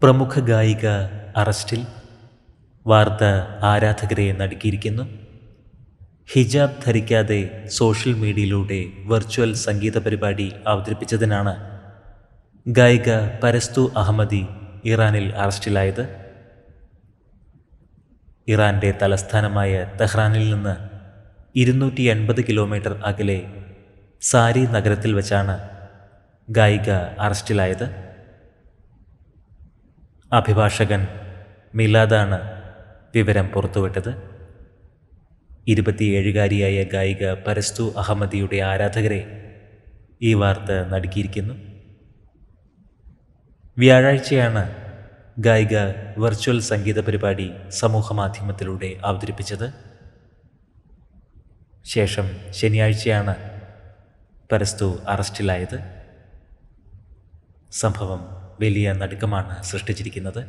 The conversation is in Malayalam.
പ്രമുഖ ഗായിക അറസ്റ്റിൽ. വാർത്ത ആരാധകരെ നടുക്കിയിരിക്കുന്നു. ഹിജാബ് ധരിക്കാതെ സോഷ്യൽ മീഡിയയിലൂടെ വെർച്വൽ സംഗീത പരിപാടി അവതരിപ്പിച്ചതിനാണ് ഗായിക പരസ്തു അഹമ്മദി ഇറാനിൽ അറസ്റ്റിലായത്. ഇറാൻ്റെ തലസ്ഥാനമായ തെഹ്റാനിൽ നിന്ന് 280 കിലോമീറ്റർ അകലെ സാരി നഗരത്തിൽ വച്ചാണ് ഗായിക അറസ്റ്റിലായത്. അഭിഭാഷകൻ മിലാദാണ് വിവരം പുറത്തുവിട്ടത്. 27-കാരിയായ ഗായിക പരസ്തു അഹമ്മദിയുടെ ആരാധകരെ ഈ വാർത്ത നടുക്കിയിരിക്കുന്നു. വ്യാഴാഴ്ചയാണ് ഗായിക വെർച്വൽ സംഗീത പരിപാടി സമൂഹമാധ്യമത്തിലൂടെ അവതരിപ്പിച്ചത്. ശേഷം ശനിയാഴ്ചയാണ് പരസ്തു അറസ്റ്റിലായത്. സംഭവം വലിയ നടുക്കമാണ് സൃഷ്ടിച്ചിരിക്കുന്നത്.